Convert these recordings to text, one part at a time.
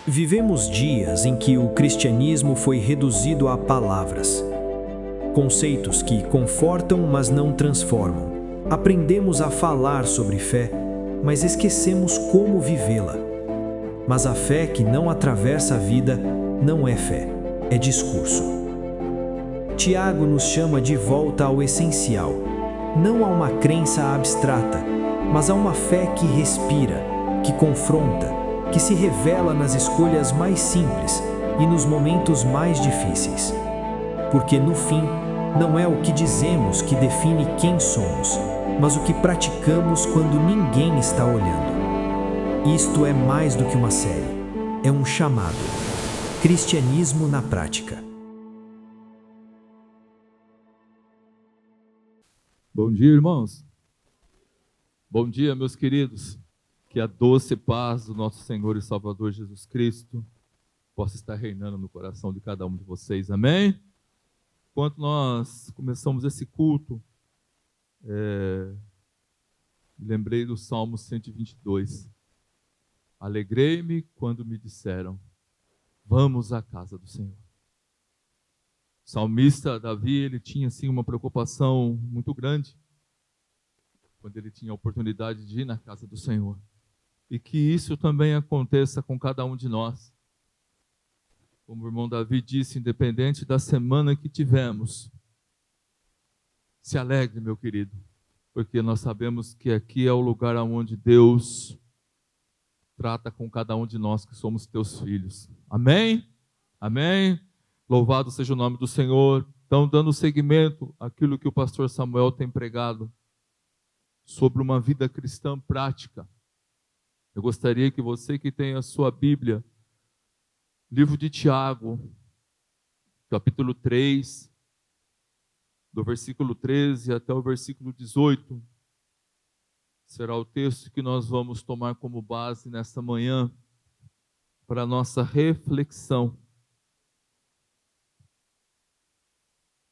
Vivemos dias em que o cristianismo foi reduzido a palavras. Conceitos que confortam, mas não transformam. Aprendemos a falar sobre fé, mas esquecemos como vivê-la. Mas a fé que não atravessa a vida não é fé, é discurso. Tiago nos chama de volta ao essencial, não a uma crença abstrata, mas a uma fé que respira, que confronta, que se revela nas escolhas mais simples e nos momentos mais difíceis. Porque no fim, não é o que dizemos que define quem somos, mas o que praticamos quando ninguém está olhando. Isto é mais do que uma série, é um chamado. Cristianismo na prática. Bom dia, irmãos. Bom dia, meus queridos. Que a doce paz do nosso Senhor e Salvador Jesus Cristo possa estar reinando no coração de cada um de vocês. Amém? Enquanto nós começamos esse culto, lembrei do Salmo 122. Alegrei-me quando me disseram, vamos à casa do Senhor. O salmista Davi, ele tinha assim uma preocupação muito grande quando ele tinha a oportunidade de ir na casa do Senhor. E que isso também aconteça com cada um de nós. Como o irmão Davi disse, independente da semana que tivemos, se alegre, meu querido, porque nós sabemos que aqui é o lugar onde Deus trata com cada um de nós que somos teus filhos. Amém? Amém? Louvado seja o nome do Senhor. Então, dando seguimento àquilo que o pastor Samuel tem pregado sobre uma vida cristã prática. Eu gostaria que você que tem a sua Bíblia, livro de Tiago, capítulo 3, do versículo 13 até o versículo 18, será o texto que nós vamos tomar como base nesta manhã para a nossa reflexão.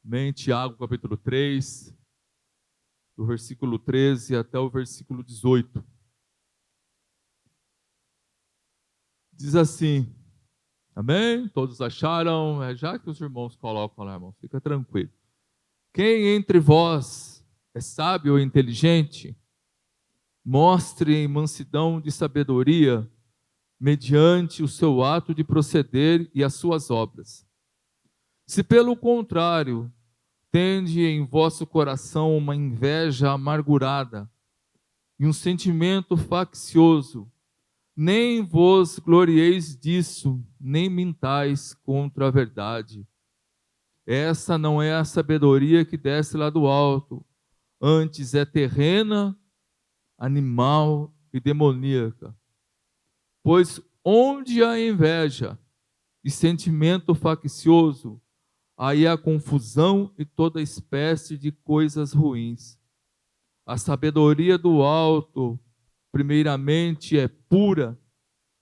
Amém? Tiago, capítulo 3, do versículo 13 até o versículo 18. Diz assim, amém? Todos acharam? Já que os irmãos colocam lá, irmão, fica tranquilo. Quem entre vós é sábio ou inteligente, mostre em mansidão de sabedoria, mediante o seu ato de proceder e as suas obras. Se pelo contrário, tende em vosso coração uma inveja amargurada e um sentimento faccioso, nem vos glorieis disso, nem mintais contra a verdade. Essa não é a sabedoria que desce lá do alto, antes é terrena, animal e demoníaca. Pois onde há inveja e sentimento faccioso, aí há confusão e toda espécie de coisas ruins. A sabedoria do alto, primeiramente, é pura,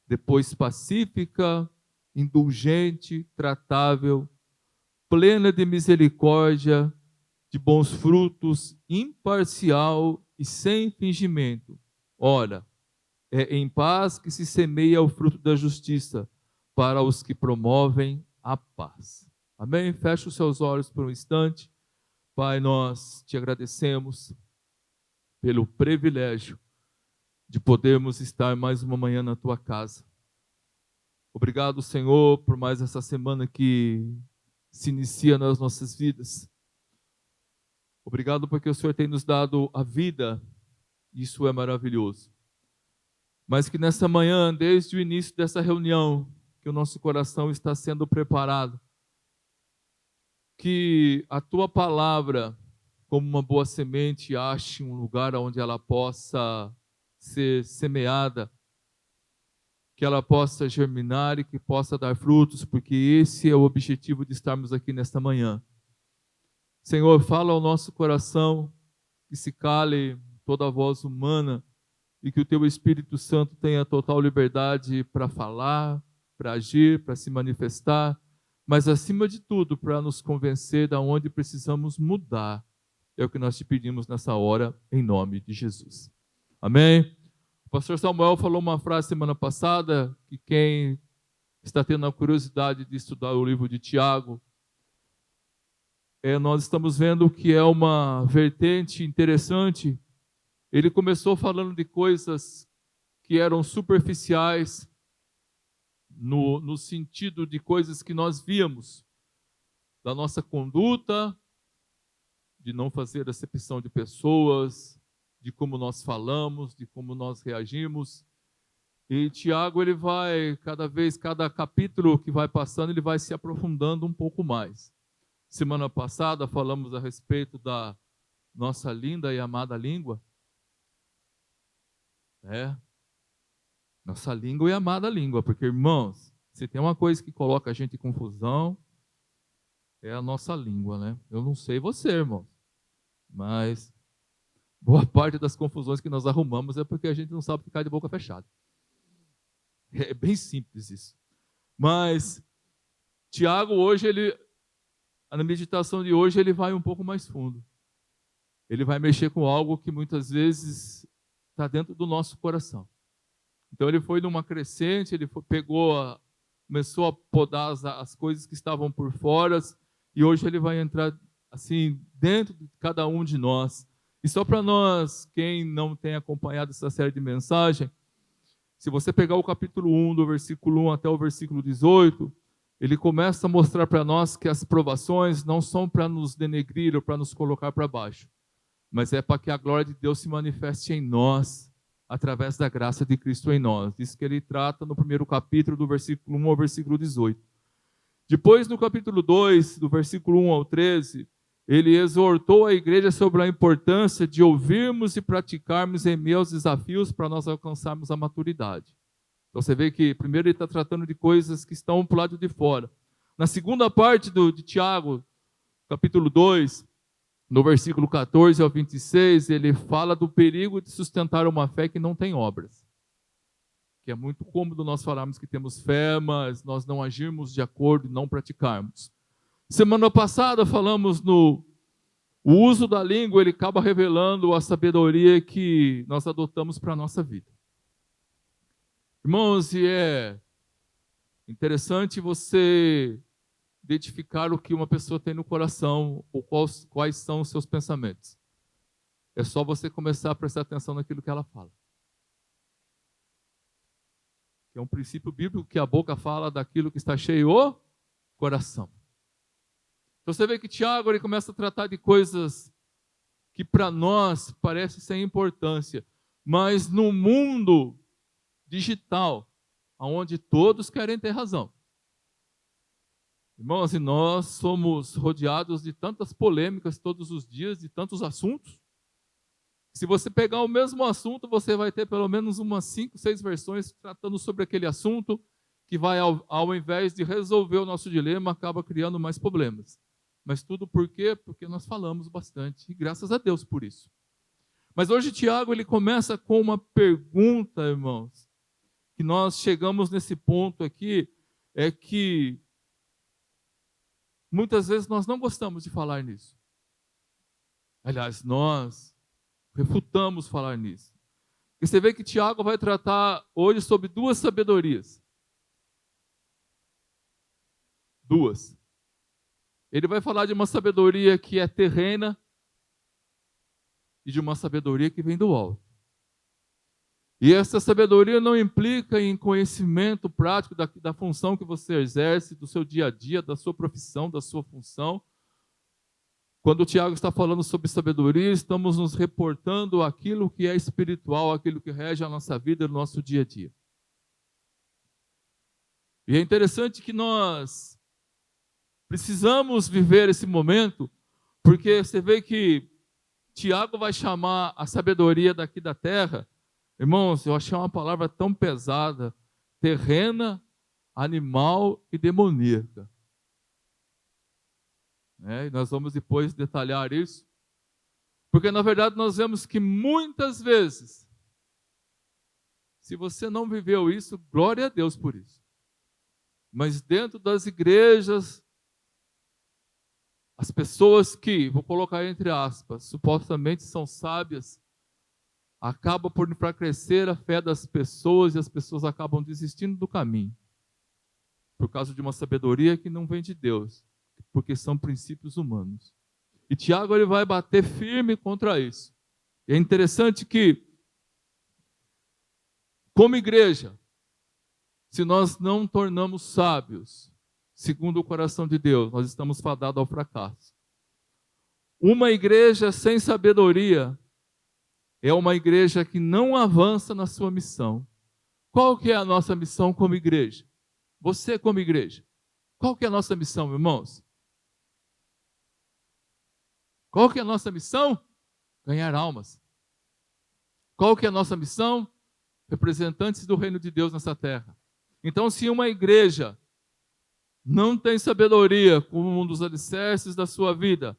depois pacífica, indulgente, tratável, plena de misericórdia, de bons frutos, imparcial e sem fingimento. Ora, é em paz que se semeia o fruto da justiça para os que promovem a paz. Amém? Feche os seus olhos por um instante. Pai, nós te agradecemos pelo privilégio de podermos estar mais uma manhã na tua casa. Obrigado, Senhor, por mais essa semana que se inicia nas nossas vidas. Obrigado porque o Senhor tem nos dado a vida, isso é maravilhoso. Mas que nessa manhã, desde o início dessa reunião, que o nosso coração está sendo preparado, que a tua palavra, como uma boa semente, ache um lugar onde ela possa ser semeada, que ela possa germinar e que possa dar frutos, porque esse é o objetivo de estarmos aqui nesta manhã. Senhor, fala ao nosso coração, que se cale toda a voz humana e que o teu Espírito Santo tenha total liberdade para falar, para agir, para se manifestar, mas acima de tudo, para nos convencer de onde precisamos mudar. É o que nós te pedimos nessa hora, em nome de Jesus. Amém? O pastor Samuel falou uma frase semana passada, que quem está tendo a curiosidade de estudar o livro de Tiago, nós estamos vendo que é uma vertente interessante. Ele começou falando de coisas que eram superficiais, no sentido de coisas que nós víamos, da nossa conduta, de não fazer acepção de pessoas, de como nós falamos, de como nós reagimos. E Tiago, ele vai, cada capítulo que vai passando, ele vai se aprofundando um pouco mais. Semana passada falamos a respeito da nossa linda e amada língua. Nossa língua e amada língua, porque, irmãos, se tem uma coisa que coloca a gente em confusão, é a nossa língua, né? Eu não sei você, irmão, mas boa parte das confusões que nós arrumamos é porque a gente não sabe ficar de boca fechada. É bem simples isso. Mas Tiago, hoje, na meditação de hoje, ele vai um pouco mais fundo. Ele vai mexer com algo que muitas vezes está dentro do nosso coração. Então ele foi numa crescente, ele começou a podar as coisas que estavam por fora, e hoje ele vai entrar assim dentro de cada um de nós. E só para nós, quem não tem acompanhado essa série de mensagens, se você pegar o capítulo 1, do versículo 1 até o versículo 18, ele começa a mostrar para nós que as provações não são para nos denegrir ou para nos colocar para baixo, mas é para que a glória de Deus se manifeste em nós, através da graça de Cristo em nós. Isso que ele trata no primeiro capítulo, do versículo 1 ao versículo 18. Depois, no capítulo 2, do versículo 1 ao 13, ele exortou a igreja sobre a importância de ouvirmos e praticarmos em meio aos desafios para nós alcançarmos a maturidade. Então você vê que primeiro ele está tratando de coisas que estão para o lado de fora. Na segunda parte de Tiago, capítulo 2, no versículo 14 ao 26, ele fala do perigo de sustentar uma fé que não tem obras. Que é muito cômodo nós falarmos que temos fé, mas nós não agirmos de acordo e não praticarmos. Semana passada falamos o uso da língua, ele acaba revelando a sabedoria que nós adotamos para a nossa vida. Irmãos, e é interessante você identificar o que uma pessoa tem no coração, ou quais são os seus pensamentos. É só você começar a prestar atenção naquilo que ela fala. Que é um princípio bíblico que a boca fala daquilo que está cheio o coração. Então você vê que Tiago ele começa a tratar de coisas que para nós parecem sem importância, mas no mundo digital, onde todos querem ter razão. Irmãos, e nós somos rodeados de tantas polêmicas todos os dias, de tantos assuntos. Se você pegar o mesmo assunto, você vai ter pelo menos umas 5, 6 versões tratando sobre aquele assunto, que vai, ao invés de resolver o nosso dilema, acaba criando mais problemas. Mas tudo por quê? Porque nós falamos bastante, e graças a Deus por isso. Mas hoje Tiago ele começa com uma pergunta, irmãos, que nós chegamos nesse ponto aqui, é que muitas vezes nós não gostamos de falar nisso. Aliás, nós refutamos falar nisso. E você vê que Tiago vai tratar hoje sobre 2 sabedorias. 2. Ele vai falar de uma sabedoria que é terrena e de uma sabedoria que vem do alto. E essa sabedoria não implica em conhecimento prático da função que você exerce, do seu dia a dia, da sua profissão, da sua função. Quando o Tiago está falando sobre sabedoria, estamos nos reportando aquilo que é espiritual, aquilo que rege a nossa vida, o nosso dia a dia. E é interessante que nós precisamos viver esse momento, porque você vê que Tiago vai chamar a sabedoria daqui da terra. Irmãos, eu achei uma palavra tão pesada, terrena, animal e demoníaca. E nós vamos depois detalhar isso, porque na verdade nós vemos que muitas vezes, se você não viveu isso, glória a Deus por isso. Mas dentro das igrejas, as pessoas que, vou colocar entre aspas, supostamente são sábias, acabam para crescer a fé das pessoas e as pessoas acabam desistindo do caminho. por causa de uma sabedoria que não vem de Deus, porque são princípios humanos. E Tiago ele vai bater firme contra isso. E é interessante que, como igreja, se nós não tornamos sábios, segundo o coração de Deus, nós estamos fadados ao fracasso. Uma igreja sem sabedoria é uma igreja que não avança na sua missão. Qual que é a nossa missão como igreja? Você como igreja. Qual que é a nossa missão, irmãos? Qual que é a nossa missão? Ganhar almas. Qual que é a nossa missão? Representantes do reino de Deus nessa terra. Então, se uma igreja não tem sabedoria como um dos alicerces da sua vida,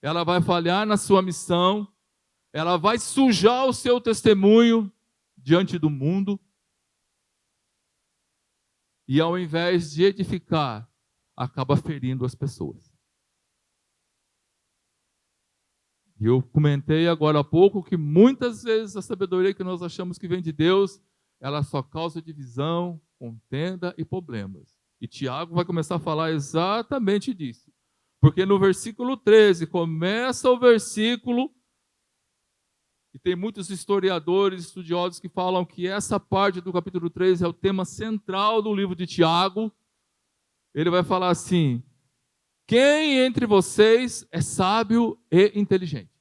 ela vai falhar na sua missão, ela vai sujar o seu testemunho diante do mundo, e ao invés de edificar, acaba ferindo as pessoas. E eu comentei agora há pouco que muitas vezes a sabedoria que nós achamos que vem de Deus, ela só causa divisão, contenda e problemas. E Tiago vai começar a falar exatamente disso. Porque no versículo 13, começa o versículo, e tem muitos historiadores, estudiosos que falam que essa parte do capítulo 13 é o tema central do livro de Tiago. Ele vai falar assim: quem entre vocês é sábio e inteligente?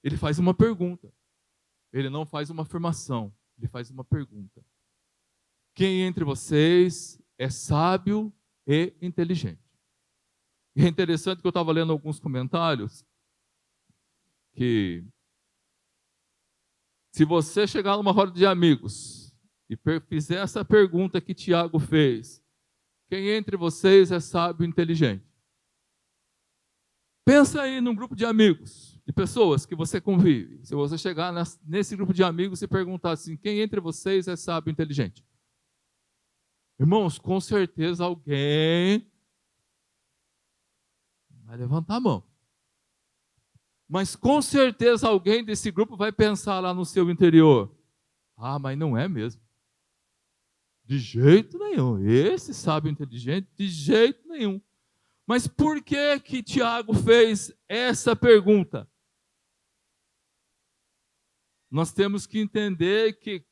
Ele faz uma pergunta. Ele não faz uma afirmação, ele faz uma pergunta. Quem entre vocês é sábio e inteligente? E é interessante que eu estava lendo alguns comentários que se você chegar numa roda de amigos e fizer essa pergunta que Tiago fez, quem entre vocês é sábio e inteligente? Pensa aí num grupo de amigos, de pessoas que você convive. Se você chegar nesse grupo de amigos e perguntar assim, quem entre vocês é sábio e inteligente? Irmãos, com certeza alguém vai levantar a mão. Mas com certeza alguém desse grupo vai pensar lá no seu interior: ah, mas não é mesmo. De jeito nenhum. Esse sábio inteligente, de jeito nenhum. Mas por que Tiago fez essa pergunta? Nós temos que entender que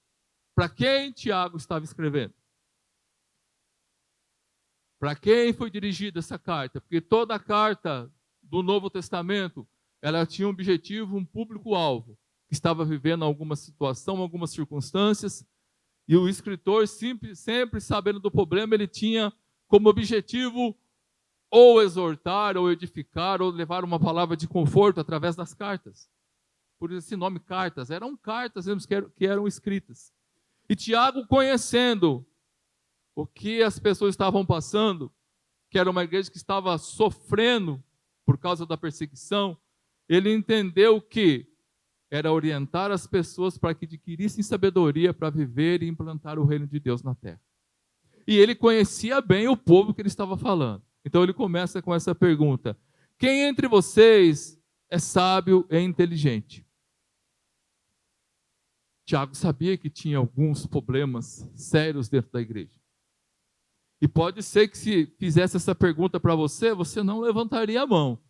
para quem Tiago estava escrevendo? Para quem foi dirigida essa carta? Porque toda a carta do Novo Testamento, ela tinha um objetivo, um público-alvo, que estava vivendo alguma situação, algumas circunstâncias, e o escritor, sempre sabendo do problema, ele tinha como objetivo ou exortar, ou edificar, ou levar uma palavra de conforto através das cartas. Por esse nome cartas, eram cartas que eram escritas. E Tiago, conhecendo o que as pessoas estavam passando, que era uma igreja que estava sofrendo por causa da perseguição, ele entendeu que era orientar as pessoas para que adquirissem sabedoria para viver e implantar o reino de Deus na terra. E ele conhecia bem o povo que ele estava falando. Então ele começa com essa pergunta: quem entre vocês é sábio e inteligente? Tiago sabia que tinha alguns problemas sérios dentro da igreja. E pode ser que se fizesse essa pergunta para você, você não levantaria a mão.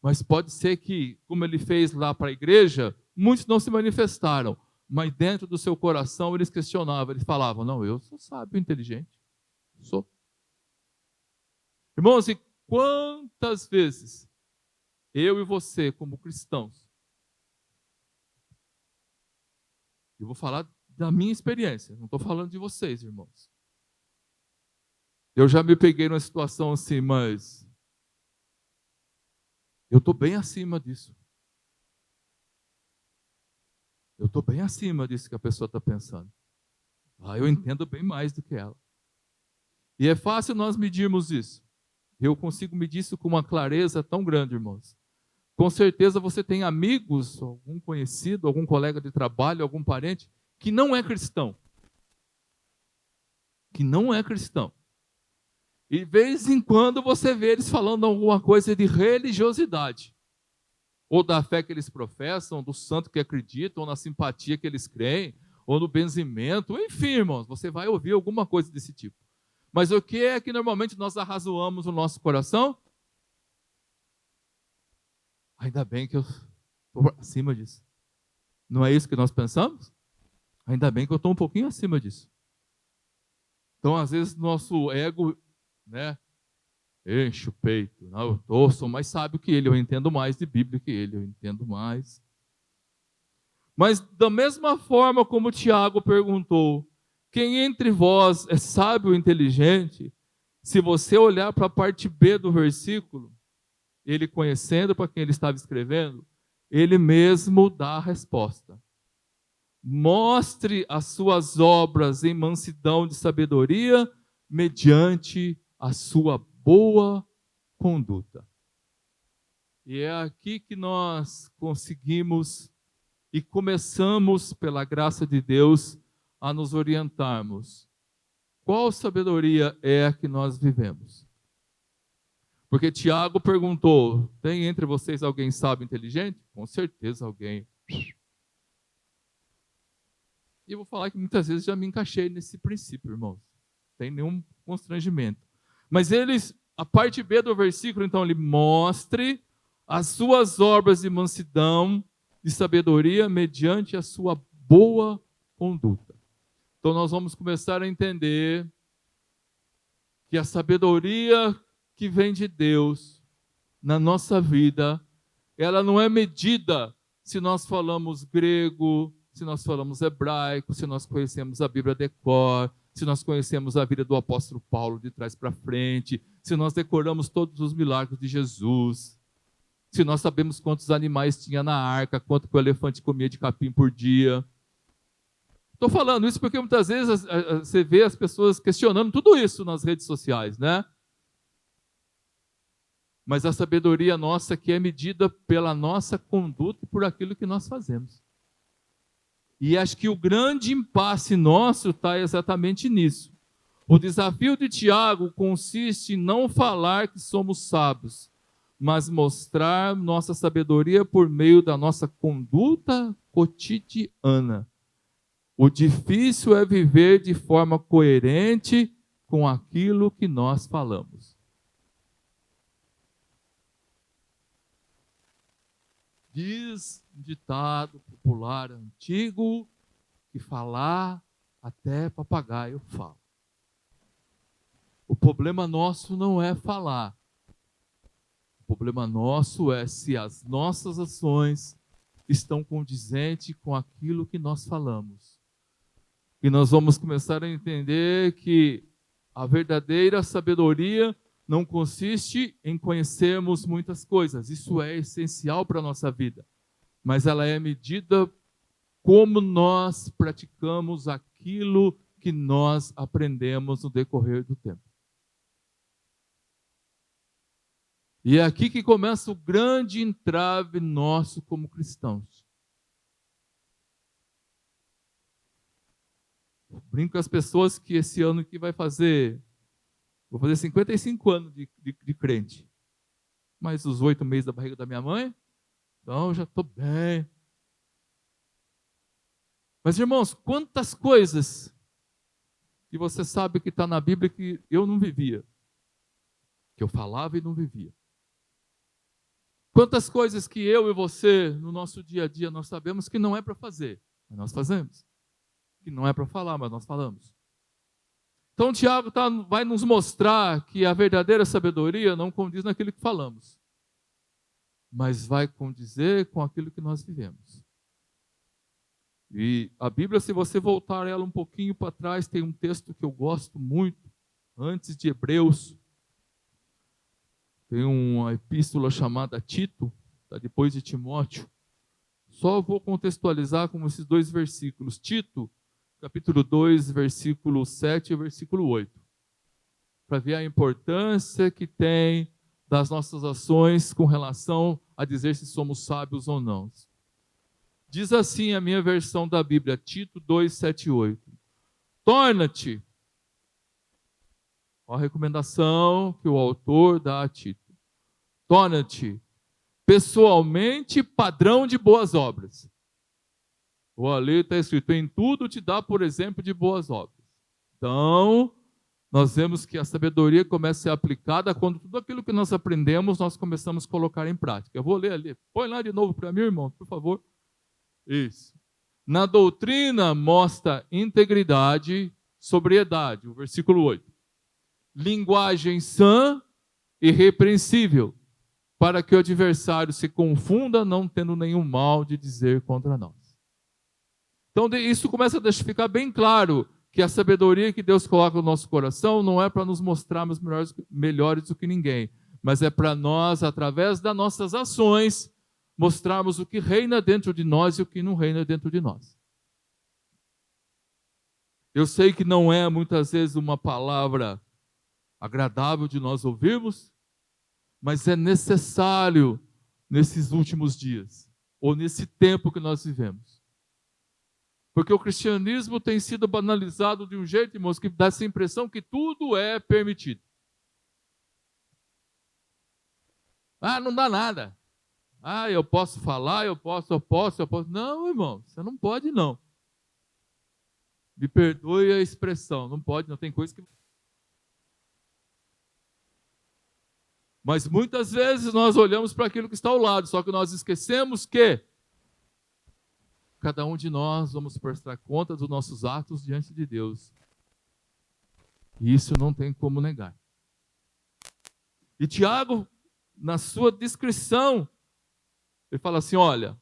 Mas pode ser que, como ele fez lá para a igreja, muitos não se manifestaram. Mas dentro do seu coração eles questionavam, eles falavam: não, eu sou sábio, inteligente. Sou. Irmãos, e quantas vezes eu e você, como cristãos, eu vou falar da minha experiência, não estou falando de vocês, irmãos. Eu já me peguei numa situação assim, mas eu estou bem acima disso. Eu estou bem acima disso que a pessoa está pensando. Eu entendo bem mais do que ela. E é fácil nós medirmos isso. Eu consigo medir isso com uma clareza tão grande, irmãos. Com certeza você tem amigos, algum conhecido, algum colega de trabalho, algum parente, que não é cristão. Que não é cristão. E de vez em quando você vê eles falando alguma coisa de religiosidade. Ou da fé que eles professam, do santo que acreditam, ou na simpatia que eles creem, ou no benzimento, enfim, irmãos, você vai ouvir alguma coisa desse tipo. Mas o que é que normalmente nós arrazoamos no nosso coração? Ainda bem que eu estou acima disso. Não é isso que nós pensamos? Ainda bem que eu estou um pouquinho acima disso. Então, às vezes, nosso ego, né, enche o peito. Não, eu sou mais sábio que ele, eu entendo mais de Bíblia que ele, eu entendo mais. Mas, da mesma forma como Tiago perguntou, quem entre vós é sábio ou inteligente? Se você olhar para a parte B do versículo, ele conhecendo para quem ele estava escrevendo, ele mesmo dá a resposta. Mostre as suas obras em mansidão de sabedoria, mediante a sua boa conduta. E é aqui que nós conseguimos e começamos, pela graça de Deus, a nos orientarmos. Qual sabedoria é a que nós vivemos? Porque Tiago perguntou, tem entre vocês alguém sábio e inteligente? Com certeza alguém. E eu vou falar que muitas vezes já me encaixei nesse princípio, irmãos. Não tem nenhum constrangimento. Mas a parte B do versículo, então, ele mostre as suas obras de mansidão, de sabedoria, mediante a sua boa conduta. Então, nós vamos começar a entender que a sabedoria que vem de Deus na nossa vida, ela não é medida se nós falamos grego, se nós falamos hebraico, se nós conhecemos a Bíblia de cor, se nós conhecemos a vida do apóstolo Paulo de trás para frente, se nós decoramos todos os milagres de Jesus, se nós sabemos quantos animais tinha na arca, quanto que o elefante comia de capim por dia. Estou falando isso porque muitas vezes você vê as pessoas questionando tudo isso nas redes sociais, né? Mas a sabedoria nossa que é medida pela nossa conduta e por aquilo que nós fazemos. E acho que o grande impasse nosso está exatamente nisso. O desafio de Tiago consiste em não falar que somos sábios, mas mostrar nossa sabedoria por meio da nossa conduta cotidiana. O difícil é viver de forma coerente com aquilo que nós falamos. Diz um ditado popular antigo que falar até papagaio fala. O problema nosso não é falar. O problema nosso é se as nossas ações estão condizentes com aquilo que nós falamos. E nós vamos começar a entender que a verdadeira sabedoria não consiste em conhecermos muitas coisas. Isso é essencial para a nossa vida. Mas ela é medida como nós praticamos aquilo que nós aprendemos no decorrer do tempo. E é aqui que começa o grande entrave nosso como cristãos. Brinco com as pessoas que esse ano que vou fazer 55 anos de crente. Mais os 8 meses da barriga da minha mãe, então já estou bem. Mas, irmãos, quantas coisas que você sabe que está na Bíblia que eu não vivia, que eu falava e não vivia. Quantas coisas que eu e você, no nosso dia a dia, nós sabemos que não é para fazer, mas nós fazemos. Que não é para falar, mas nós falamos. Então, Tiago vai nos mostrar que a verdadeira sabedoria não condiz naquilo que falamos, mas vai condizer com aquilo que nós vivemos. E a Bíblia, se você voltar ela um pouquinho para trás, tem um texto que eu gosto muito, antes de Hebreus. Tem uma epístola chamada Tito, tá depois de Timóteo. Só vou contextualizar com esses 2 versículos. Tito, capítulo 2, versículo 7 e versículo 8. Para ver a importância que tem das nossas ações com relação a dizer se somos sábios ou não. Diz assim a minha versão da Bíblia, Tito 2, 7 e 8. Torna-te, a recomendação que o autor dá a Tito. Torna-te pessoalmente padrão de boas obras. Ou ali está escrito, em tudo te dá, por exemplo, de boas obras. Então, nós vemos que a sabedoria começa a ser aplicada quando tudo aquilo que nós aprendemos, nós começamos a colocar em prática. Eu vou ler ali. Põe lá de novo para mim, irmão, por favor. Isso. Na doutrina mostra integridade, sobriedade, o versículo 8. Linguagem sã e repreensível, para que o adversário se confunda, não tendo nenhum mal de dizer contra nós. Então, isso começa a ficar bem claro, que a sabedoria que Deus coloca no nosso coração não é para nos mostrarmos melhores do que ninguém, mas é para nós, através das nossas ações, mostrarmos o que reina dentro de nós e o que não reina dentro de nós. Eu sei que não é muitas vezes uma palavra agradável de nós ouvirmos, mas é necessário nesses últimos dias, ou nesse tempo que nós vivemos. Porque o cristianismo tem sido banalizado de um jeito, irmãos, que dá essa impressão que tudo é permitido. Ah, não dá nada. Ah, eu posso falar, eu posso. Não, irmão, você não pode não. Me perdoe a expressão, não pode, não tem coisa que... Mas muitas vezes nós olhamos para aquilo que está ao lado, só que nós esquecemos que cada um de nós vamos prestar conta dos nossos atos diante de Deus. E isso não tem como negar. E Tiago, na sua descrição, ele fala assim, olha,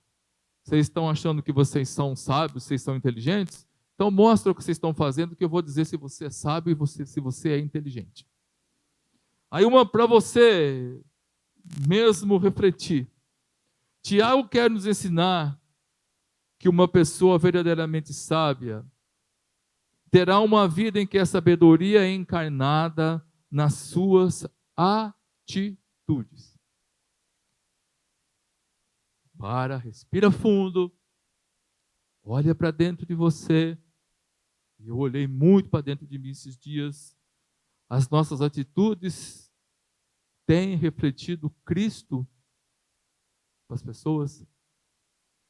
vocês estão achando que vocês são sábios, vocês são inteligentes? Então mostra o que vocês estão fazendo, que eu vou dizer se você é sábio e se você é inteligente. Aí uma para você mesmo refletir. Tiago quer nos ensinar que uma pessoa verdadeiramente sábia terá uma vida em que a sabedoria é encarnada nas suas atitudes. Respira fundo, olha para dentro de você. Eu olhei muito para dentro de mim esses dias. As nossas atitudes têm refletido Cristo para as pessoas?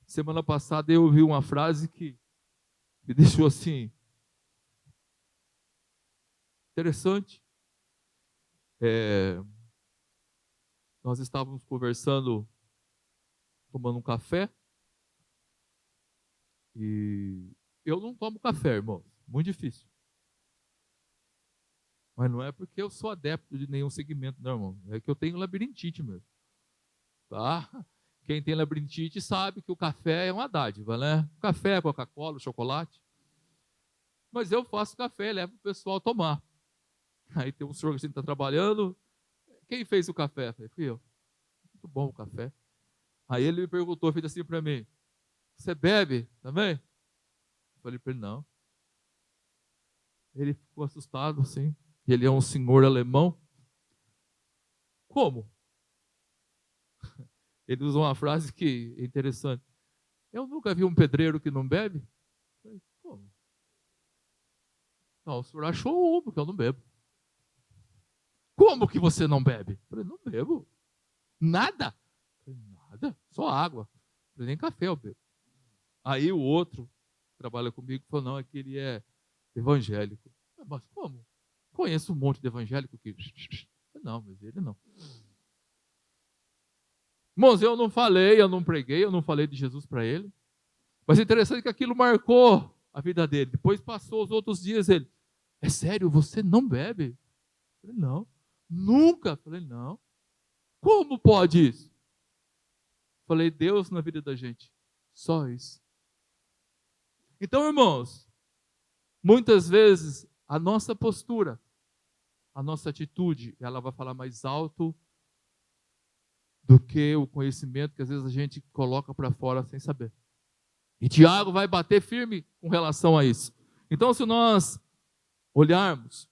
Semana passada eu ouvi uma frase que me deixou assim, interessante. Nós estávamos conversando, tomando um café, e eu não tomo café, irmão, muito difícil. Mas não é porque eu sou adepto de nenhum segmento, não, irmão. É que eu tenho labirintite mesmo. Tá? Quem tem labirintite sabe que o café é uma dádiva, né? Café, Coca-Cola, chocolate. Mas eu faço café e levo o pessoal a tomar. Aí tem um senhor que a gente está trabalhando. Quem fez o café? Eu falei, fui eu. Muito bom o café. Aí ele me perguntou, fez assim para mim, você bebe também? Eu falei para ele, não. Ele ficou assustado assim. Ele é um senhor alemão. Como? Ele usa uma frase que é interessante. Eu nunca vi um pedreiro que não bebe. Eu falei, como? Não, o senhor achou um, porque eu não bebo. Como que você não bebe? Eu falei, não bebo. Nada? Eu falei, nada, só água. Eu falei, nem café eu bebo. Aí o outro que trabalha comigo falou, não, é que ele é evangélico. Eu falei, mas como? Conheço um monte de evangélico que... Não, mas ele não. Irmãos, eu não falei, eu não preguei, eu não falei de Jesus para ele. Mas é interessante que aquilo marcou a vida dele. Depois passou os outros dias, ele, é sério, você não bebe? Eu falei, não. Nunca? Eu falei, não. Como pode isso? Eu falei, Deus na vida da gente. Só isso. Então, irmãos, muitas vezes a nossa postura, a nossa atitude, ela vai falar mais alto do que o conhecimento que às vezes a gente coloca para fora sem saber. E Tiago vai bater firme com relação a isso. Então, se nós olharmos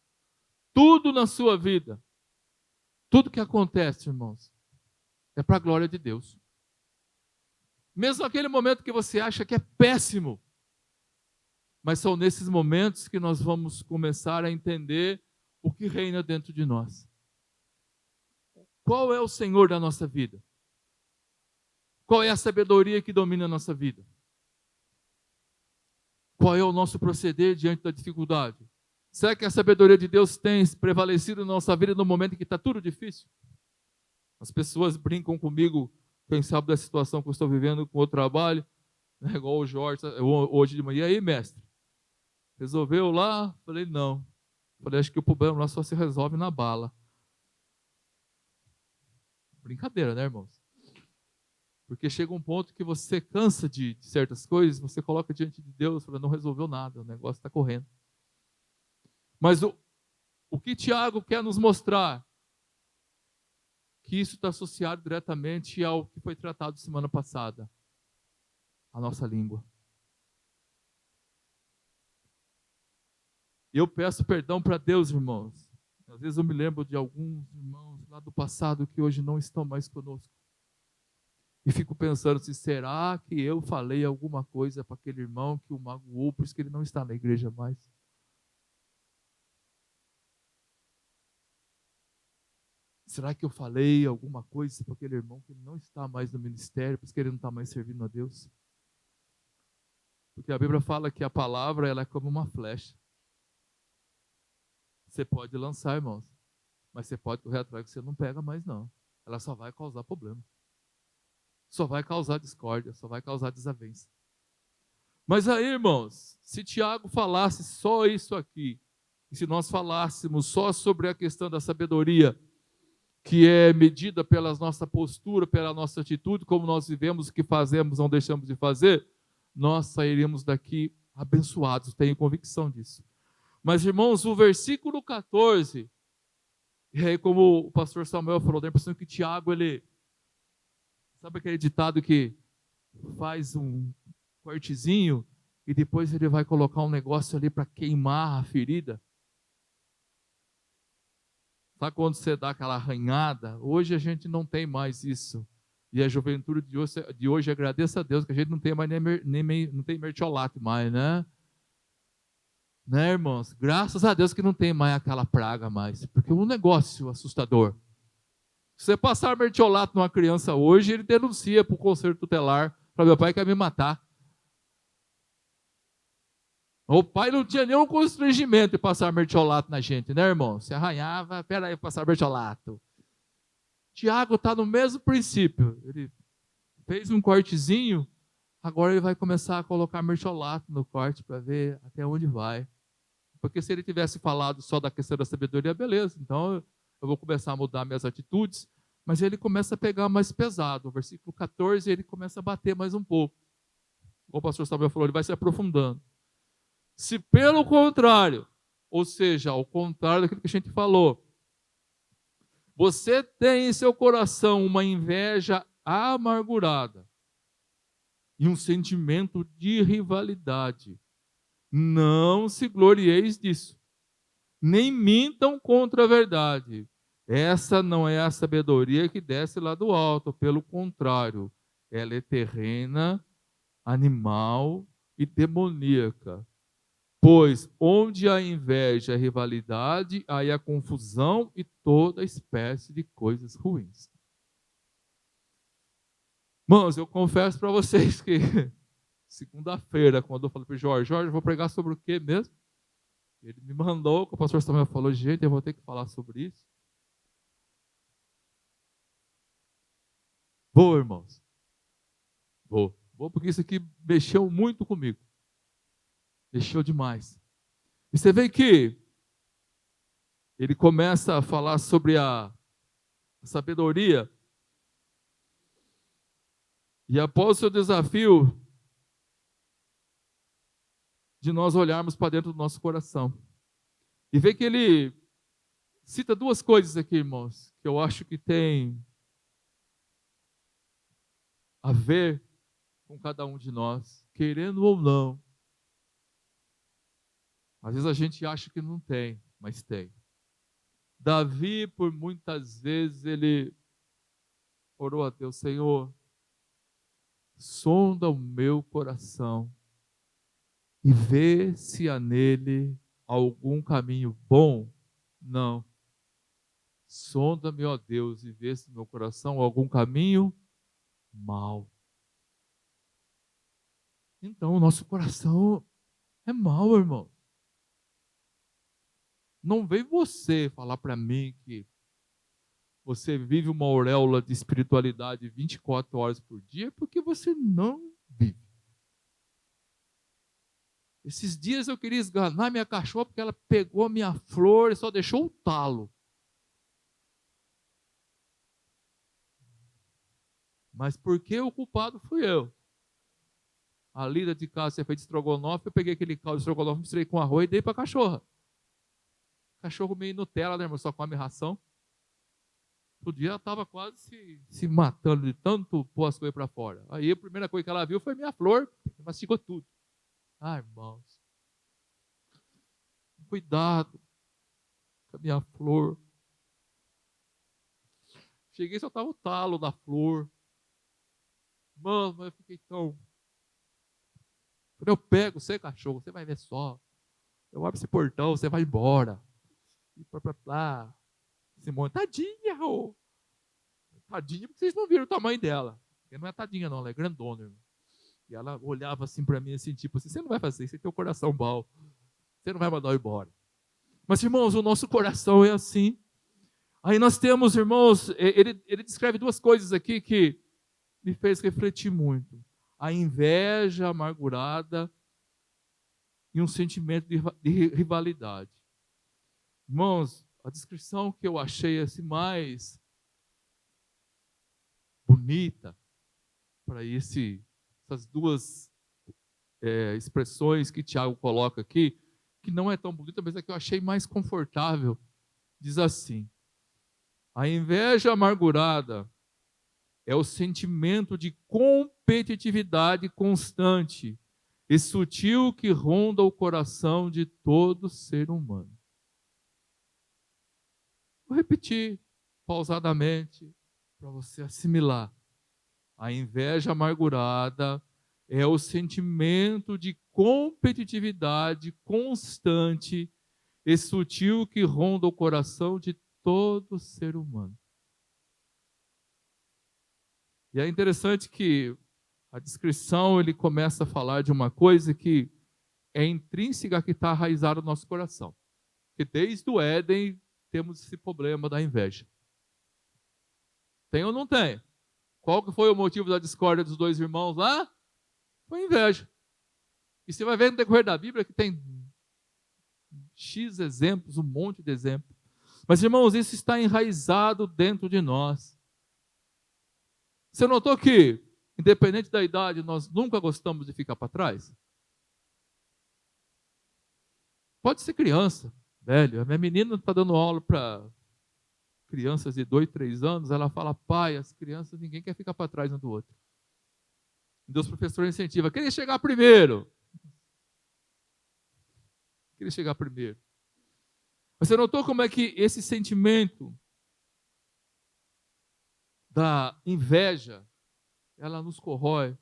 tudo na sua vida, tudo que acontece, irmãos, é para a glória de Deus. Mesmo naquele momento que você acha que é péssimo, mas são nesses momentos que nós vamos começar a entender o que reina dentro de nós. Qual é o Senhor da nossa vida? Qual é a sabedoria que domina a nossa vida? Qual é o nosso proceder diante da dificuldade? Será que a sabedoria de Deus tem prevalecido na nossa vida no momento em que está tudo difícil? As pessoas brincam comigo, quem sabe da situação que eu estou vivendo com o trabalho, né, igual o Jorge, hoje de manhã. E aí, mestre? Resolveu lá? Falei, não. Falei, acho que o problema lá só se resolve na bala. Brincadeira, né, irmãos? Porque chega um ponto que você cansa de certas coisas, você coloca diante de Deus, fala, não resolveu nada, o negócio está correndo. Mas o que Tiago quer nos mostrar? Que isso está associado diretamente ao que foi tratado semana passada. A nossa língua. E eu peço perdão para Deus, irmãos. Às vezes eu me lembro de alguns irmãos lá do passado que hoje não estão mais conosco. E fico pensando se será que eu falei alguma coisa para aquele irmão que o magoou, por isso que ele não está na igreja mais. Será que eu falei alguma coisa para aquele irmão que ele não está mais no ministério, por isso que ele não está mais servindo a Deus? Porque a Bíblia fala que a palavra ela é como uma flecha. Você pode lançar, irmãos, mas você pode correr atrás que você não pega mais, não. Ela só vai causar problema. Só vai causar discórdia, só vai causar desavença. Mas aí, irmãos, se Tiago falasse só isso aqui, e se nós falássemos só sobre a questão da sabedoria, que é medida pela nossa postura, pela nossa atitude, como nós vivemos, o que fazemos, não deixamos de fazer, nós sairíamos daqui abençoados, tenho convicção disso. Mas, irmãos, o versículo 14, e aí como o pastor Samuel falou, dá a impressão que Tiago, ele, sabe aquele ditado que faz um cortezinho e depois ele vai colocar um negócio ali para queimar a ferida? Sabe quando você dá aquela arranhada? Hoje a gente não tem mais isso. E a juventude de hoje agradeça a Deus que a gente não tem mais não tem mertiolate mais, né? Né, irmãos? Graças a Deus que não tem mais aquela praga mais. Porque é um negócio assustador. Se você passar mertiolato numa criança hoje, ele denuncia para o conselho tutelar. Para meu pai quer me matar. O pai não tinha nenhum constrangimento de passar mertiolato na gente, né, irmão? Se arranhava, peraí, passar mertiolato. Tiago está no mesmo princípio. Ele fez um cortezinho, agora ele vai começar a colocar mertiolato no corte para ver até onde vai. Porque se ele tivesse falado só da questão da sabedoria, beleza, então eu vou começar a mudar minhas atitudes, mas ele começa a pegar mais pesado. O versículo 14, ele começa a bater mais um pouco. Como o pastor Samuel falou, ele vai se aprofundando. Se pelo contrário, ou seja, ao contrário daquilo que a gente falou, você tem em seu coração uma inveja amargurada e um sentimento de rivalidade, não se glorieis disso, nem mintam contra a verdade. Essa não é a sabedoria que desce lá do alto, pelo contrário, ela é terrena, animal e demoníaca. Pois onde há inveja e rivalidade, aí há confusão e toda espécie de coisas ruins. Irmãos, eu confesso para vocês que segunda-feira, quando eu falei para o Jorge, eu vou pregar sobre o quê mesmo? Ele me mandou, que o pastor Samuel falou, gente, eu vou ter que falar sobre isso. Vou, irmãos. Vou porque isso aqui mexeu muito comigo. Mexeu demais. E você vê que ele começa a falar sobre a sabedoria. E após o seu desafio de nós olharmos para dentro do nosso coração. E vê que ele cita duas coisas aqui, irmãos, que eu acho que tem a ver com cada um de nós, querendo ou não. Às vezes a gente acha que não tem, mas tem. Davi, por muitas vezes, ele orou a Deus, Senhor, sonda o meu coração e vê se há nele algum caminho bom. Não. Sonda-me, ó Deus, e vê se no meu coração há algum caminho mau. Então, o nosso coração é mau, irmão. Não vem você falar para mim que você vive uma auréola de espiritualidade 24 horas por dia, porque você não vive. Esses dias eu queria esganar minha cachorra porque ela pegou a minha flor e só deixou o talo. Mas por que o culpado fui eu? A Lida de casa tinha feito estrogonofe, eu peguei aquele caldo de estrogonofe, misturei com arroz e dei para a cachorra. Cachorro meio Nutella, né, irmão? Só come ração. Outro dia ela estava quase se matando de tanto pôr as coisas para fora. Aí a primeira coisa que ela viu foi minha flor, mastigou tudo. Ai, irmãos. Cuidado com a minha flor. Cheguei e só estava o talo da flor. Mano, mas eu fiquei tão... Quando eu pego você, cachorro, você vai ver só. Eu abro esse portão, você vai embora. E plá. Simone, tadinha, ô. Tadinha, porque vocês não viram o tamanho dela. Porque não é tadinha, não, ela é grandona, irmão. E ela olhava assim para mim, assim, tipo assim, você não vai fazer isso, você tem o coração bom. Você não vai mandar eu embora. Mas, irmãos, o nosso coração é assim. Aí nós temos, irmãos, ele descreve duas coisas aqui que me fez refletir muito. A inveja amargurada e um sentimento de rivalidade. Irmãos, a descrição que eu achei assim mais bonita para essas duas expressões que Tiago coloca aqui, que não é tão bonita, mas é que eu achei mais confortável, diz assim: a inveja amargurada é o sentimento de competitividade constante e sutil que ronda o coração de todo ser humano. Vou repetir pausadamente para você assimilar. A inveja amargurada é o sentimento de competitividade constante e sutil que ronda o coração de todo ser humano. E é interessante que a descrição ele começa a falar de uma coisa que é intrínseca, que está arraizada no nosso coração. Que desde o Éden temos esse problema da inveja. Tem ou não tem? Qual que foi o motivo da discórdia dos dois irmãos lá? Foi inveja. E você vai ver no decorrer da Bíblia que tem X exemplos, um monte de exemplos. Mas, irmãos, isso está enraizado dentro de nós. Você notou que, independente da idade, nós nunca gostamos de ficar para trás? Pode ser criança, velho. A minha menina está dando aula para crianças de 2, 3 anos. Ela fala: pai, as crianças, ninguém quer ficar para trás um do outro. Deus, professor, incentiva. Queria chegar primeiro. Queria chegar primeiro. Você notou como é que esse sentimento da inveja, ela nos corrói?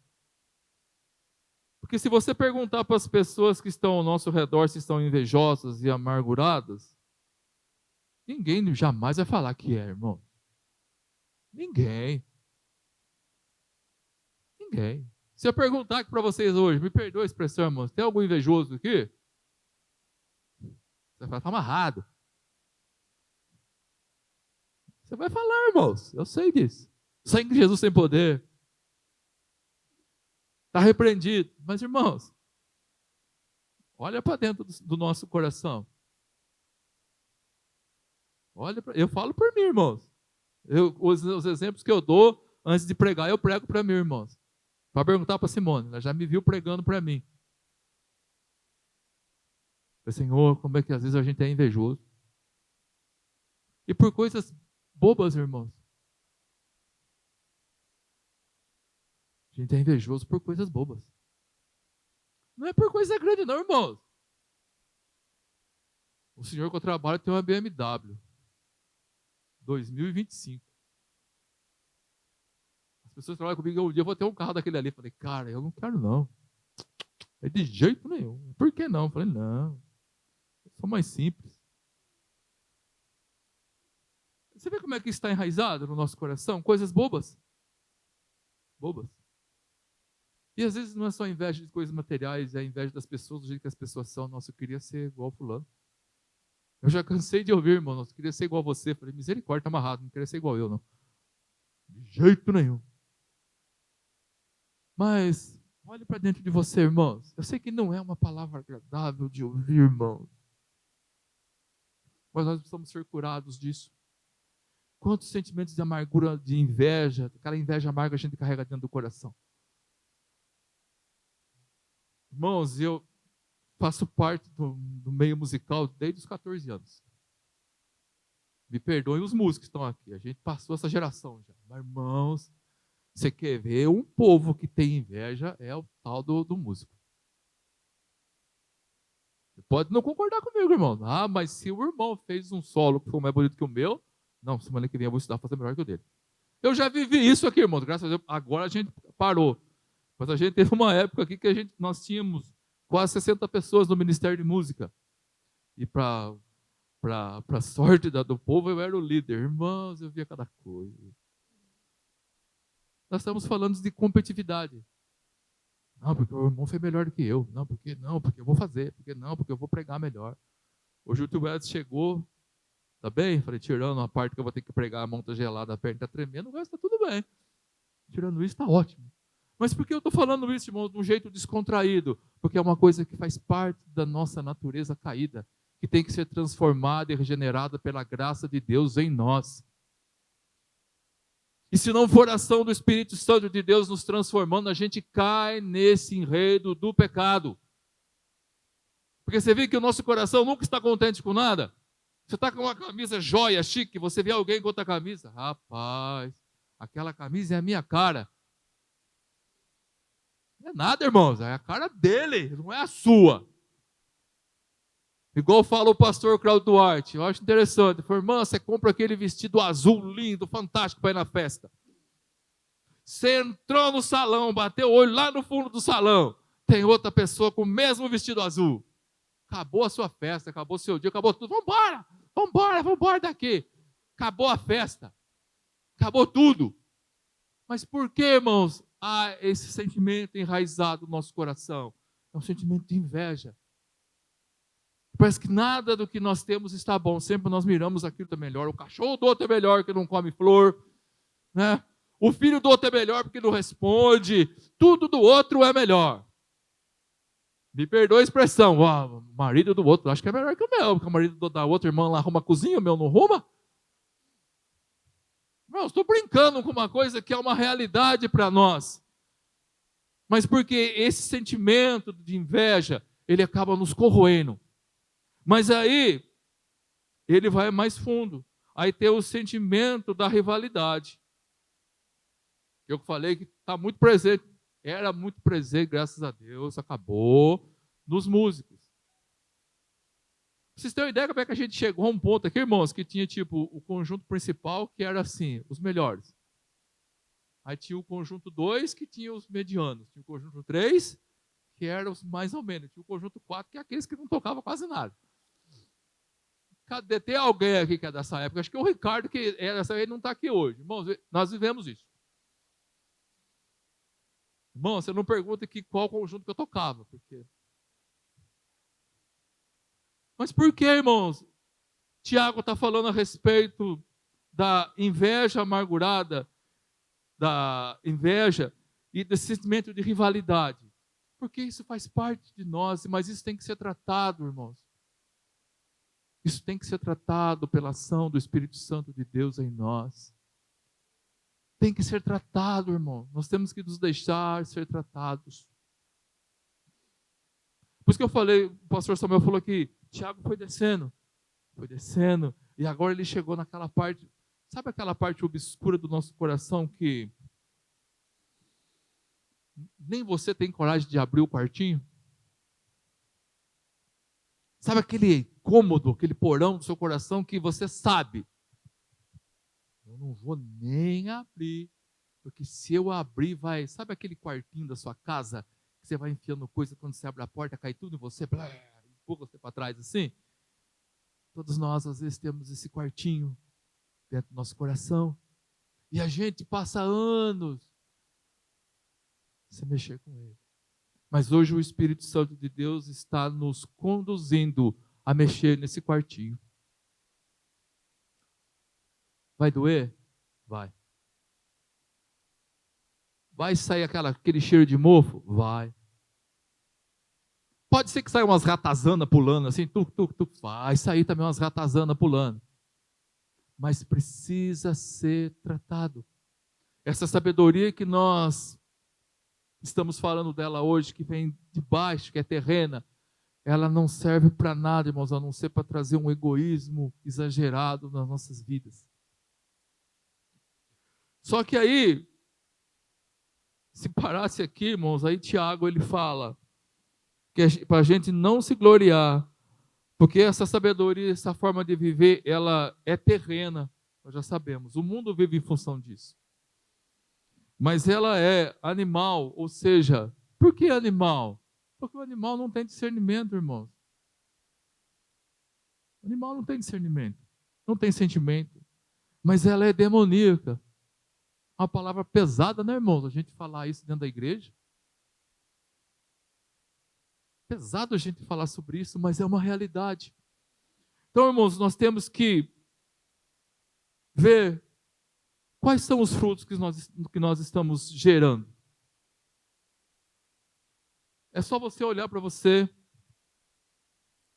Porque se você perguntar para as pessoas que estão ao nosso redor se estão invejosas e amarguradas, ninguém jamais vai falar que é, irmão. Ninguém. Ninguém. Se eu perguntar aqui para vocês hoje, me perdoa a expressão, irmãos, tem algum invejoso aqui? Você vai estar amarrado. Você vai falar, irmãos, eu sei disso. Sangue de Jesus tem poder. Está repreendido. Mas, irmãos, olha para dentro do nosso coração. Eu falo por mim, irmãos. Os exemplos que eu dou antes de pregar, eu prego para mim, irmãos. Para perguntar para Simone, ela já me viu pregando para mim. Senhor, como é que às vezes a gente é invejoso? E por coisas bobas, irmãos. A gente é invejoso por coisas bobas. Não é por coisa grande, não, irmãos. O senhor que eu trabalho tem uma BMW 2025. As pessoas trabalham comigo, um dia eu vou ter um carro daquele ali. Eu falei, cara, eu não quero não. É de jeito nenhum. Por que não? Eu falei, não. Eu sou mais simples. Você vê como é que está enraizado no nosso coração? Coisas bobas. Bobas. E às vezes não é só inveja de coisas materiais, é inveja das pessoas, do jeito que as pessoas são. Nossa, eu queria ser igual fulano. Eu já cansei de ouvir, irmão, nossa, eu queria ser igual a você. Falei, misericórdia, tá amarrado, não queria ser igual eu, não. De jeito nenhum. Mas, olhe para dentro de você, irmãos. Eu sei que não é uma palavra agradável de ouvir, irmãos. Mas nós precisamos ser curados disso. Quantos sentimentos de amargura, de inveja, aquela inveja amarga a gente carrega dentro do coração. Irmãos, eu faço parte do meio musical desde os 14 anos. Me perdoem os músicos que estão aqui. A gente passou essa geração já. Mas, irmãos, você quer ver um povo que tem inveja, é o tal do músico. Você pode não concordar comigo, irmão. Ah, mas se o irmão fez um solo que foi mais bonito que o meu, não, semana que vem eu vou estudar fazer melhor que o dele. Eu já vivi isso aqui, irmão. Graças a Deus, agora a gente parou. Mas a gente teve uma época aqui que nós tínhamos quase 60 pessoas no Ministério de Música. E para sorte do povo, eu era o líder. Irmãos, eu via cada coisa. Nós estamos falando de competitividade. Não, porque o irmão foi melhor do que eu. Não, porque eu vou fazer. Porque eu vou pregar melhor. Hoje o tio Edson chegou, tá bem? Falei, tirando a parte que eu vou ter que pregar, a mão tá gelada, a perna está tremendo, o resto está tudo bem. Tirando isso, está ótimo. Mas por que eu estou falando isso, irmão, de um jeito descontraído? Porque é uma coisa que faz parte da nossa natureza caída, que tem que ser transformada e regenerada pela graça de Deus em nós. E se não for a ação do Espírito Santo de Deus nos transformando, a gente cai nesse enredo do pecado. Porque você vê que o nosso coração nunca está contente com nada. Você está com uma camisa joia, chique, você vê alguém com outra camisa. Rapaz, aquela camisa é a minha cara. Não é nada, irmãos, é a cara dele, não é a sua. Igual fala o pastor Claudio Duarte, eu acho interessante. Falei, irmã, você compra aquele vestido azul lindo, fantástico para ir na festa. Você entrou no salão, bateu o olho lá no fundo do salão. Tem outra pessoa com o mesmo vestido azul. Acabou a sua festa, acabou o seu dia, acabou tudo. Vambora daqui. Acabou a festa. Acabou tudo. Mas por que, irmãos, há esse sentimento enraizado no nosso coração? É um sentimento de inveja. Parece que nada do que nós temos está bom. Sempre nós miramos aquilo que é melhor. O cachorro do outro é melhor que não come flor. Né? O filho do outro é melhor porque não responde. Tudo do outro é melhor. Me perdoa a expressão. O marido do outro acho que é melhor que o meu. Porque o marido da outra irmã lá arruma a cozinha, o meu não arruma. Não, estou brincando com uma coisa que é uma realidade para nós. Mas porque esse sentimento de inveja, ele acaba nos corroendo. Mas aí, ele vai mais fundo. Aí tem o sentimento da rivalidade. Eu falei que está muito presente. Era muito presente, graças a Deus, acabou nos músicos. Pra vocês terem uma ideia como é que a gente chegou a um ponto aqui, irmãos, que tinha tipo o conjunto principal, que era assim, os melhores. Aí tinha o conjunto 2, que tinha os medianos. Tinha o conjunto 3, que eram os mais ou menos. Tinha o conjunto 4, que é aqueles que não tocavam quase nada. Cadê? Tem alguém aqui que é dessa época? Acho que o Ricardo, que é dessa época, não está aqui hoje. Irmãos, nós vivemos isso. Irmão, você não pergunta aqui qual conjunto que eu tocava. Porque... Mas por que, irmãos? Tiago está falando a respeito da inveja amargurada, da inveja e desse sentimento de rivalidade. Porque isso faz parte de nós, mas isso tem que ser tratado, irmãos. Isso tem que ser tratado pela ação do Espírito Santo de Deus em nós. Tem que ser tratado, irmão. Nós temos que nos deixar ser tratados. Por isso que eu falei, o pastor Samuel falou que Tiago foi descendo, e agora ele chegou naquela parte, sabe aquela parte obscura do nosso coração que nem você tem coragem de abrir o quartinho? Sabe aquele cômodo, aquele porão do seu coração que você sabe? Eu não vou nem abrir, porque se eu abrir vai... Sabe aquele quartinho da sua casa que você vai enfiando coisa, quando você abre a porta cai tudo em você, empurra você para trás assim? Todos nós às vezes temos esse quartinho dentro do nosso coração e a gente passa anos sem mexer com ele. Mas hoje o Espírito Santo de Deus está nos conduzindo a mexer nesse quartinho. Vai doer? Vai. Vai sair aquele cheiro de mofo? Vai. Pode ser que saia umas ratazanas pulando assim, vai sair também umas ratazanas pulando. Mas precisa ser tratado. Essa sabedoria que nós estamos falando dela hoje, que vem de baixo, que é terrena, ela não serve para nada, irmãos, a não ser para trazer um egoísmo exagerado nas nossas vidas. Só que aí, se parasse aqui, irmãos, aí Tiago ele fala que para a gente não se gloriar, porque essa sabedoria, essa forma de viver, ela é terrena, nós já sabemos, o mundo vive em função disso. Mas ela é animal, ou seja, por que animal? Porque o animal não tem discernimento, irmãos. O animal não tem discernimento, não tem sentimento, mas ela é demoníaca. Uma palavra pesada, né, irmãos? A gente falar isso dentro da igreja. Pesado a gente falar sobre isso, mas é uma realidade. Então, irmãos, nós temos que ver quais são os frutos que nós estamos gerando. É só você olhar para você.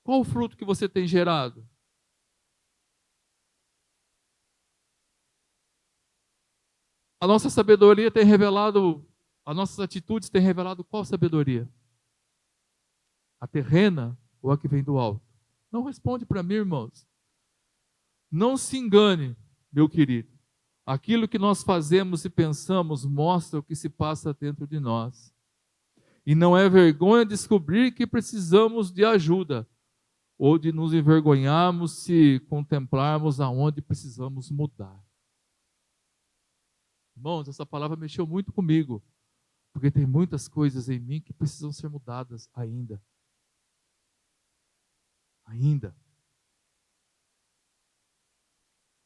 Qual o fruto que você tem gerado? A nossa sabedoria tem revelado, as nossas atitudes têm revelado qual sabedoria? A terrena ou a que vem do alto? Não responde para mim, irmãos. Não se engane, meu querido. Aquilo que nós fazemos e pensamos mostra o que se passa dentro de nós. E não é vergonha descobrir que precisamos de ajuda, ou de nos envergonharmos se contemplarmos aonde precisamos mudar. Irmãos, essa palavra mexeu muito comigo, porque tem muitas coisas em mim que precisam ser mudadas ainda. Ainda.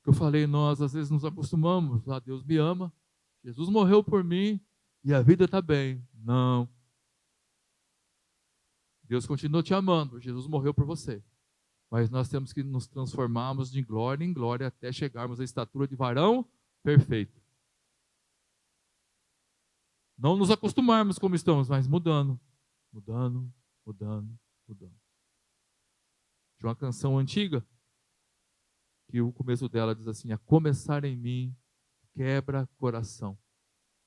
Eu falei, nós às vezes nos acostumamos, Deus me ama, Jesus morreu por mim e a vida está bem. Não. Deus continua te amando, Jesus morreu por você. Mas nós temos que nos transformarmos de glória em glória até chegarmos à estatura de varão perfeito. Não nos acostumarmos como estamos, mas mudando. Mudando, mudando, mudando. Tinha uma canção antiga, que o começo dela diz assim: a começar em mim, quebra coração.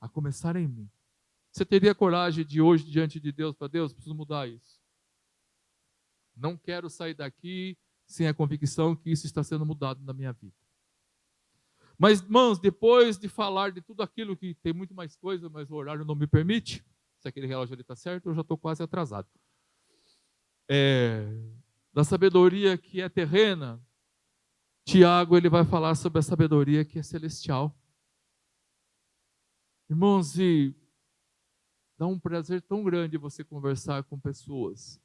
A começar em mim. Você teria coragem de hoje, diante de Deus, para Deus, preciso mudar isso. Não quero sair daqui sem a convicção que isso está sendo mudado na minha vida. Mas, irmãos, depois de falar de tudo aquilo, que tem muito mais coisa, mas o horário não me permite, se aquele relógio ali está certo, eu já estou quase atrasado. Da sabedoria que é terrena, Tiago ele vai falar sobre a sabedoria que é celestial. Irmãos, e dá um prazer tão grande você conversar com pessoas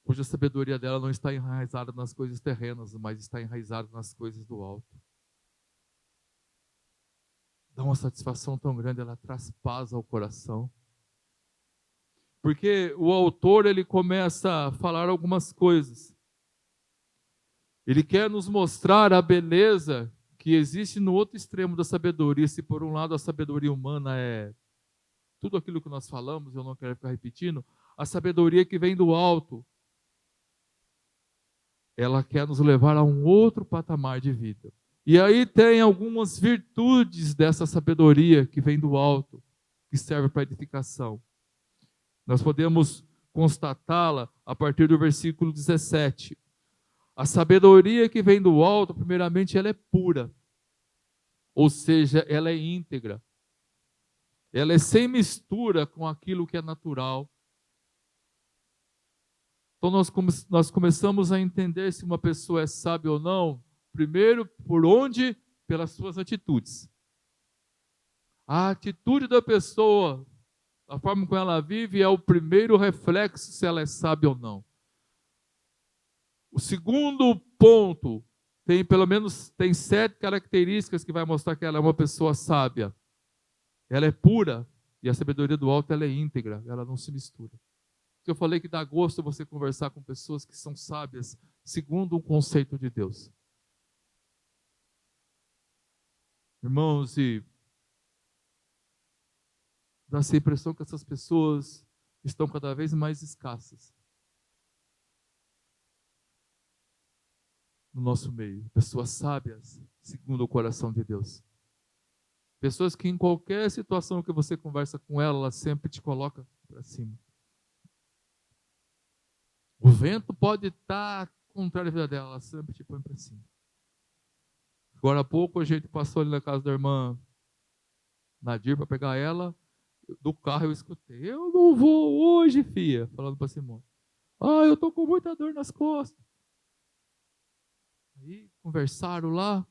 cuja sabedoria dela não está enraizada nas coisas terrenas, mas está enraizada nas coisas do alto. Dá uma satisfação tão grande, ela traz paz ao coração. Porque o autor ele começa a falar algumas coisas. Ele quer nos mostrar a beleza que existe no outro extremo da sabedoria. Se por um lado a sabedoria humana é tudo aquilo que nós falamos, eu não quero ficar repetindo, a sabedoria que vem do alto, ela quer nos levar a um outro patamar de vida. E aí tem algumas virtudes dessa sabedoria que vem do alto, que serve para edificação. Nós podemos constatá-la a partir do versículo 17. A sabedoria que vem do alto, primeiramente, ela é pura. Ou seja, ela é íntegra. Ela é sem mistura com aquilo que é natural. Então nós começamos a entender se uma pessoa é sábia ou não, primeiro, por onde? Pelas suas atitudes. A atitude da pessoa, a forma como ela vive, é o primeiro reflexo se ela é sábia ou não. O segundo ponto, pelo menos 7 características que vai mostrar que ela é uma pessoa sábia. Ela é pura e a sabedoria do alto ela é íntegra, ela não se mistura. Eu falei que dá gosto você conversar com pessoas que são sábias segundo um conceito de Deus. Irmãos, e dá-se a impressão que essas pessoas estão cada vez mais escassas no nosso meio. Pessoas sábias, segundo o coração de Deus. Pessoas que em qualquer situação que você conversa com ela, ela sempre te coloca para cima. O vento pode estar contrário à vida dela, ela sempre te põe para cima. Agora há pouco a gente passou ali na casa da irmã Nadir para pegar ela. Do carro eu escutei: eu não vou hoje, filha, falando para Simone. Eu tô com muita dor nas costas. Aí conversaram lá.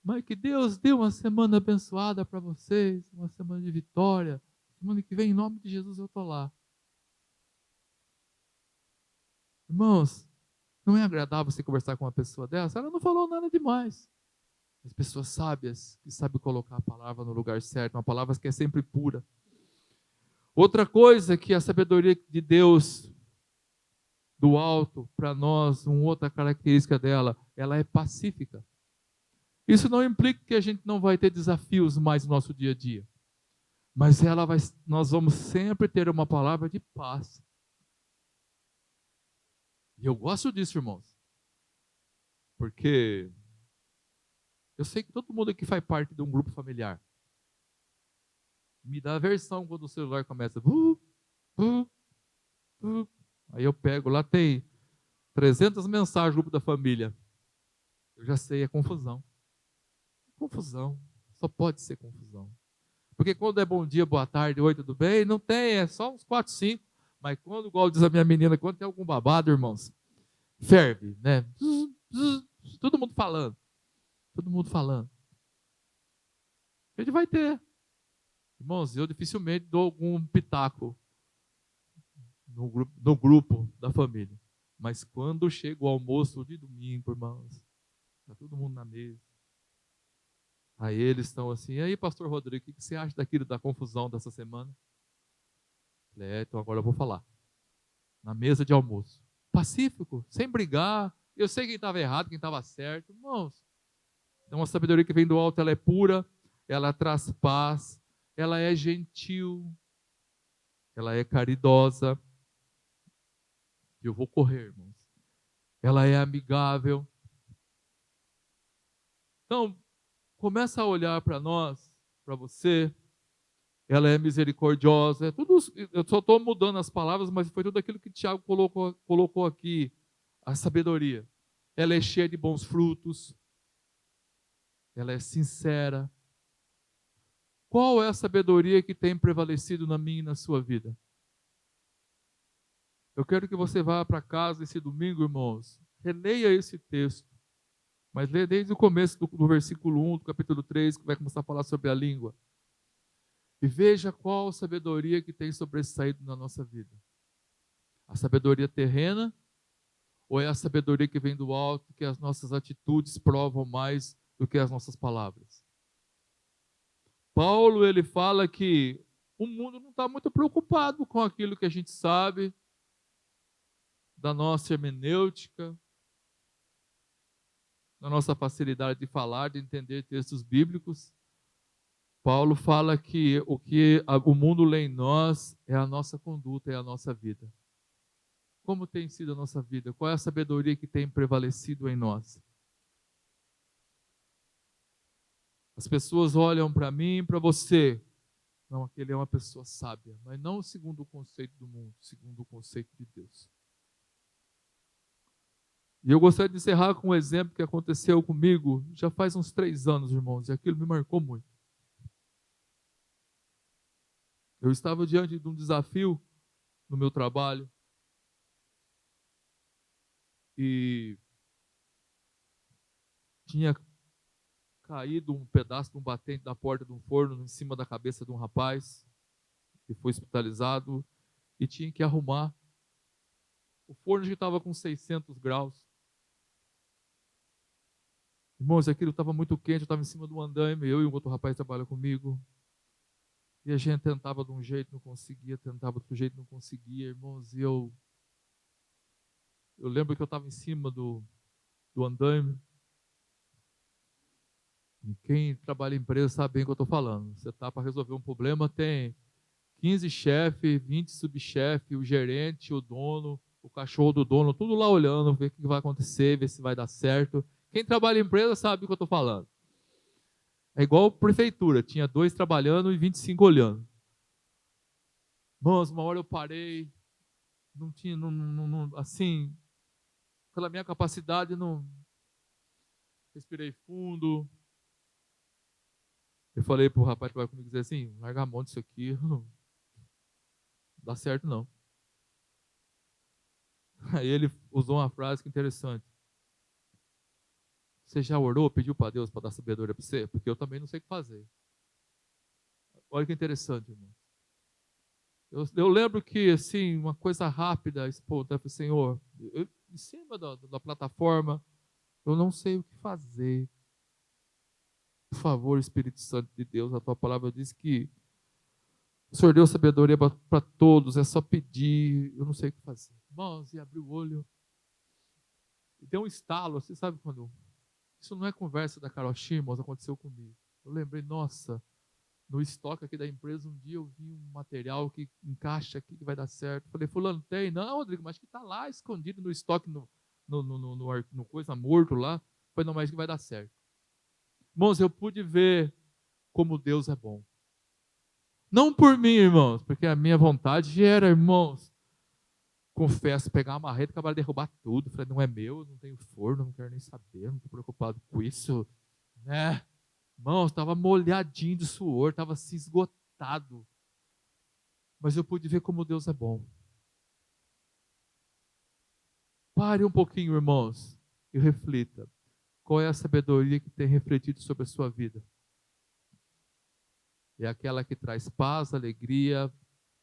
Mas que Deus dê uma semana abençoada para vocês, uma semana de vitória. Semana que vem, em nome de Jesus, eu estou lá. Irmãos, não é agradável você conversar com uma pessoa dessa? Ela não falou nada demais. As pessoas sábias, que sabem colocar a palavra no lugar certo, uma palavra que é sempre pura. Outra coisa que a sabedoria de Deus, do alto, para nós, uma outra característica dela, ela é pacífica. Isso não implica que a gente não vai ter desafios mais no nosso dia a dia. Mas nós vamos sempre ter uma palavra de paz. E eu gosto disso, irmãos. Porque eu sei que todo mundo aqui faz parte de um grupo familiar. Me dá aversão quando o celular começa. Aí eu pego, lá tem 300 mensagens no grupo da família. Eu já sei, é confusão. Confusão. Só pode ser confusão. Porque quando é bom dia, boa tarde, oi, tudo bem? Não tem, é só uns 4, 5. Mas quando, igual diz a minha menina, quando tem algum babado, irmãos, ferve, né? Todo mundo falando. Todo mundo falando. A gente vai ter. Irmãos, eu dificilmente dou algum pitaco no grupo da família. Mas quando chega o almoço de domingo, irmãos, está todo mundo na mesa. Aí eles estão assim: e aí, pastor Rodrigo, o que você acha daquilo, da confusão dessa semana? Falei: então agora eu vou falar. Na mesa de almoço. Pacífico, sem brigar. Eu sei quem estava errado, quem estava certo. Irmãos, então a sabedoria que vem do alto, ela é pura, ela traz paz, ela é gentil, ela é caridosa. Eu vou correr, irmãos. Ela é amigável. Então, começa a olhar para nós, para você. Ela é misericordiosa. É tudo, eu só estou mudando as palavras, mas foi tudo aquilo que Tiago colocou aqui. A sabedoria. Ela é cheia de bons frutos. Ela é sincera. Qual é a sabedoria que tem prevalecido na minha e na sua vida? Eu quero que você vá para casa esse domingo, irmãos. Releia esse texto. Mas lê desde o começo do versículo 1 do capítulo 3, que vai começar a falar sobre a língua. E veja qual sabedoria que tem sobressaído na nossa vida. A sabedoria terrena ou é a sabedoria que vem do alto, que as nossas atitudes provam mais do que as nossas palavras? Paulo, ele fala que o mundo não está muito preocupado com aquilo que a gente sabe da nossa hermenêutica, da nossa facilidade de falar, de entender textos bíblicos. Paulo fala que o mundo lê em nós é a nossa conduta, é a nossa vida. Como tem sido a nossa vida? Qual é a sabedoria que tem prevalecido em nós? As pessoas olham para mim e para você. Não, aquele é uma pessoa sábia, mas não segundo o conceito do mundo, segundo o conceito de Deus. E eu gostaria de encerrar com um exemplo que aconteceu comigo já faz uns 3 anos, irmãos, e aquilo me marcou muito. Eu estava diante de um desafio no meu trabalho e tinha caído um pedaço de um batente da porta de um forno em cima da cabeça de um rapaz que foi hospitalizado e tinha que arrumar. O forno já estava com 600 graus. Irmãos, aquilo estava muito quente, eu estava em cima do andaime, eu e um outro rapaz trabalha comigo. E a gente tentava de um jeito, não conseguia, tentava de outro jeito, não conseguia, irmãos. E eu lembro que eu estava em cima do andaime. E quem trabalha em empresa sabe bem o que eu estou falando. Você está para resolver um problema, tem 15 chefes, 20 subchefes, o gerente, o dono, o cachorro do dono, tudo lá olhando, ver o que vai acontecer, ver se vai dar certo. Quem trabalha em empresa sabe o que eu estou falando. É igual prefeitura, tinha 2 trabalhando e 25 olhando. Irmãos, uma hora eu parei, não tinha, assim, pela minha capacidade, não respirei fundo. Eu falei pro rapaz que vai comigo, dizer assim, larga a mão disso aqui, não dá certo não. Aí ele usou uma frase que é interessante. Você já orou, pediu para Deus para dar sabedoria para você? Porque eu também não sei o que fazer. Olha que interessante, irmão. Eu lembro que, assim, uma coisa rápida, espontânea, Senhor, em cima da plataforma, eu não sei o que fazer. Por favor, Espírito Santo de Deus, a tua palavra diz que o Senhor deu sabedoria para todos, é só pedir, eu não sei o que fazer. Irmãos, e abriu o olho, e deu um estalo, você sabe quando... Isso não é conversa da Carol Chimos, aconteceu comigo. Eu lembrei, nossa, no estoque aqui da empresa, um dia eu vi um material que encaixa aqui, que vai dar certo. Falei, fulano, tem? Não, Rodrigo, mas que está lá escondido no estoque, no coisa morto lá. Falei, não, mas que vai dar certo. Irmãos, eu pude ver como Deus é bom. Não por mim, irmãos, porque a minha vontade era, irmãos, confesso, pegar uma marreta e acabar de derrubar tudo. Falei, não é meu, não tenho forno, não quero nem saber, não estou preocupado com isso. Né? Irmãos, estava molhadinho de suor, estava assim esgotado. Mas eu pude ver como Deus é bom. Pare um pouquinho, irmãos, e reflita. Qual é a sabedoria que tem refletido sobre a sua vida? É aquela que traz paz, alegria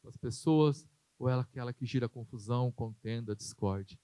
para as pessoas, ou é aquela que gira confusão, contenda, discórdia?